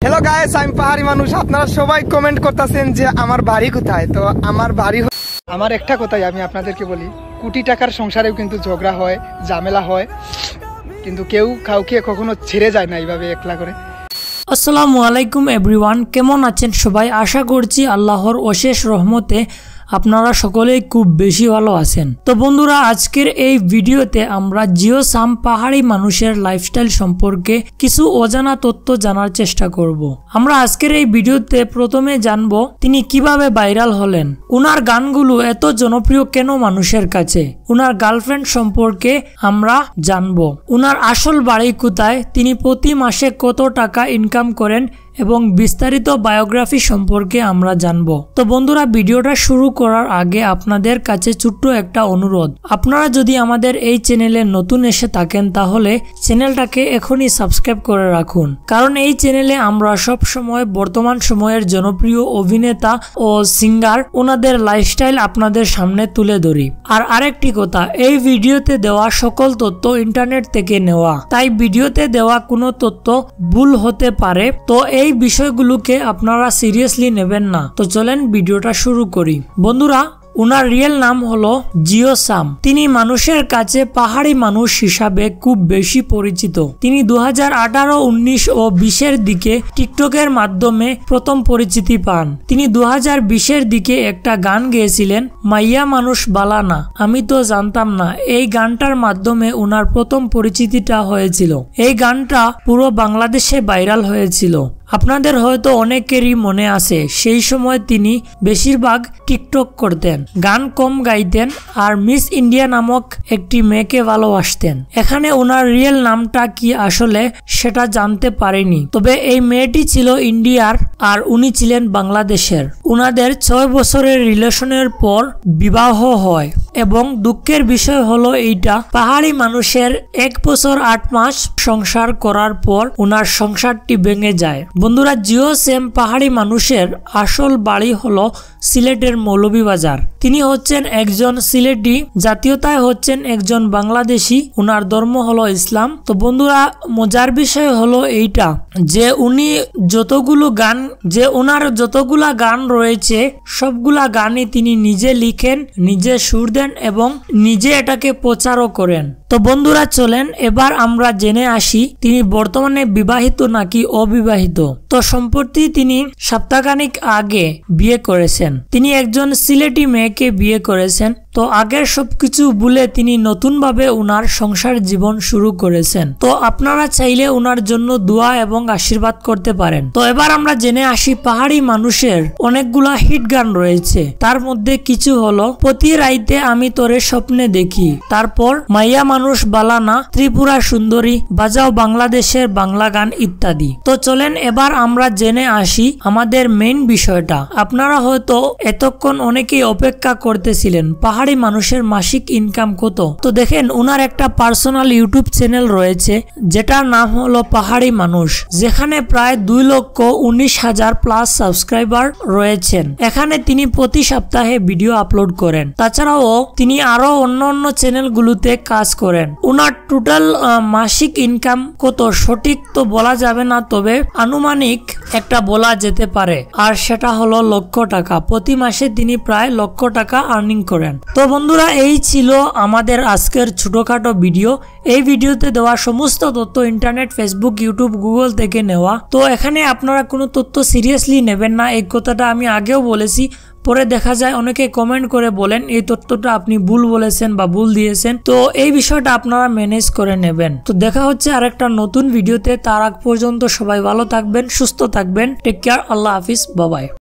Hello guys, আমি পাহাড়ি মানুষ। আপনারা সবাই কমেন্ট করতেছেন যে আমার বাড়ি কোথায়। তো আমার বাড়ি, আমার একটা কথাই আমি আপনাদেরকে বলি, কোটি টাকার সংসারেও কিন্তু ঝগড়া হয়, ঝামেলা হয়, কিন্তু কেউ কাউকে কখনো ছেড়ে যায় না এইভাবে একলা করে। আসসালামু আলাইকুম এভরিওয়ান, কেমন আছেন সবাই? আশা করছি আল্লাহর অশেষ রহমতে আপনারা সকলেই খুব বেশি ভালো আছেন। তো বন্ধুরা, আজকের এই ভিডিওতে আমরা জিও সাম পাহাড়ি মানুষের লাইফস্টাইল সম্পর্কে কিছু অজানা তথ্য জানার চেষ্টা করব। আমরা আজকের এই ভিডিওতে প্রথমে জানবো তিনি কিভাবে ভাইরাল হলেন, উনার গানগুলো এত জনপ্রিয় কেন মানুষের কাছে, উনার গার্লফ্রেন্ড সম্পর্কে আমরা জানবো, উনার আসল বাড়ি কোথায়, তিনি প্রতি মাসে কত টাকা ইনকাম করেন এবং বিস্তারিত বায়োগ্রাফি সম্পর্কে আমরা জানবো। তো বন্ধুরা, ভিডিওটা শুরু করার আগে আপনাদের কাছে ছোট্ট একটা অনুরোধ, আপনারা যদি আমাদের এই চ্যানেলে নতুন এসে থাকেন তাহলে চ্যানেলটাকে এখনই সাবস্ক্রাইব করে রাখুন, কারণ এই চ্যানেলে আমরা সব সময় বর্তমান সময়ের জনপ্রিয় অভিনেতা ও সিঙ্গার ওনাদের লাইফস্টাইল আপনাদের সামনে তুলে ধরি। আর আরেকটি কথা, এই ভিডিওতে দেওয়া সকল তথ্য ইন্টারনেট থেকে নেওয়া, তাই ভিডিওতে দেওয়া কোনো তথ্য ভুল হতে পারে, তো এই বিষয়গুলোকে আপনারা সিরিয়াসলি নেবেন না। তো চলেন ভিডিওটা শুরু করি। বন্ধুরা, উনার রিয়েল নাম হলো জিও সাম। তিনি মানুষের কাছে পাহাড়ি মানুষ হিসাবে খুব বেশি পরিচিত। তিনি 2018, 19 ও 20-এর দিকে টিকটকের মাধ্যমে প্রথম পরিচিতি পান। তিনি 2020-এর দিকে একটা গান গেয়েছিলেন, মাইয়া মানুষ বালানা, আমি তো জানতাম না। এই গানটার মাধ্যমে উনার প্রথম পরিচিতিটা হয়েছিল। এই গানটা পুরো বাংলাদেশে ভাইরাল হয়েছিল। আপনাদের হয়তো অনেকেরই মনে আছে সেই সময় তিনি বেশিরভাগ টিকটক করতেন, গান কম গাইতেন আর মিস ইন্ডিয়া নামক একটি মেয়েকে ভালোবাসতেন। এখানে ওনার রিয়েল নামটা কি আসলে সেটা জানতে পারেনি, তবে এই মেয়েটি ছিল ইন্ডিয়ার আর উনি ছিলেন বাংলাদেশের। উনাদের 6 বছরের রিলেশনের পর বিবাহ হয় এবং দুঃখের বিষয় হলো এইটা, পাহাড়ি মানুষের 1 বছর 8 মাস সংসার করার পর উনার সংসারটি ভেঙে যায়। বন্ধুরা, জিও সাম পাহাড়ি মানুষের আসল বাড়ি হলো সিলেটের মৌলভীবাজার। তিনি হচ্ছেন একজন সিলেটি, জাতীয়তায় হচ্ছেন একজন বাংলাদেশি, উনার ধর্ম হলো ইসলাম। তো বন্ধুরা, মজার বিষয় হলো এইটা যে ওনার যতগুলা গান রয়েছে সবগুলা গানই তিনি নিজে লিখেন, নিজে সুর দেন এবং নিজে এটাকে প্রচারও করেন। তো বন্ধুরা চলেন এবার আমরা জেনে আসি তিনি বর্তমানে বিবাহিত নাকি অবিবাহিত। তো সম্প্রতি তিনি সপ্তাহখানেক আগে বিয়ে করেছেন। তিনি একজন সিলেটি মেয়েকে বিয়ে করেছেন। তো আগের সবকিছু ভুলে তিনি নতুন ভাবে উনার সংসার জীবন শুরু করেছেন। তো আপনারা চাইলে উনার জন্য দোয়া এবং আশীর্বাদ করতে পারেন। তো এবার আমরা জেনে আসি পাহাড়ি মানুষের অনেকগুলা হিট গান রয়েছে, তার মধ্যে কিছু হলো প্রতি রাইতে আমি তোরে স্বপ্নে দেখি, তারপর মাইয়া মানুষ বালানা, ত্রিপুরা সুন্দরী, বাজাও বাংলাদেশের বাংলা গান ইত্যাদি। তো চলেন এবার আমরা জেনে আসি আমাদের মেইন বিষয়টা। আপনারা হয়তো এতক্ষণ অনেকেই অপেক্ষা করতেছিলেন পাহাড়ি মানুষের মাসিক ইনকাম কত। তো দেখেন, উনার একটা পার্সোনাল ইউটিউব চ্যানেল রয়েছে যেটার নাম হলো পাহাড়ি মানুষ, যেখানে প্রায় 2,19,000 প্লাস সাবস্ক্রাইবার রয়েছেন। এখানে তিনি প্রতি সপ্তাহে ভিডিও আপলোড করেন। তাছাড়াও তিনি আরো অন্য চ্যানেলগুলোতে কাজ করেন। উনার টোটাল মাসিক ইনকাম কত সঠিক তো বলা যাবে না, তবে আনুমানিক একটা বলা যেতে পারে, আর সেটা হলো লক্ষ টাকা। প্রতি মাসে তিনি প্রায় লক্ষ টাকা আর্নিং করেন। তো বন্ধুরা, এই ছিল আমাদের আজকের ছোটখাটো ভিডিও। এই ভিডিওতে দেওয়া সমস্ত তথ্য ইন্টারনেট, ফেসবুক, ইউটিউব, গুগল থেকে নেওয়া। তো এখানে আপনারা কোনো তথ্য সিরিয়াসলি নেবেন না, এই কথাটা আমি আগেও বলেছি। পরে দেখা যায় অনেকে কমেন্ট করে বলেন এই তথ্যটা আপনি ভুল বলেছেন বা ভুল দিয়েছেন। তো এই বিষয়টা আপনারা ম্যানেজ করে নেবেন। তো দেখা হচ্ছে আরেকটা নতুন ভিডিওতে। তার আগ পর্যন্ত সবাই ভালো থাকবেন, সুস্থ থাকবেন। টেক কেয়ার, আল্লাহ হাফিজ, বাই বাই।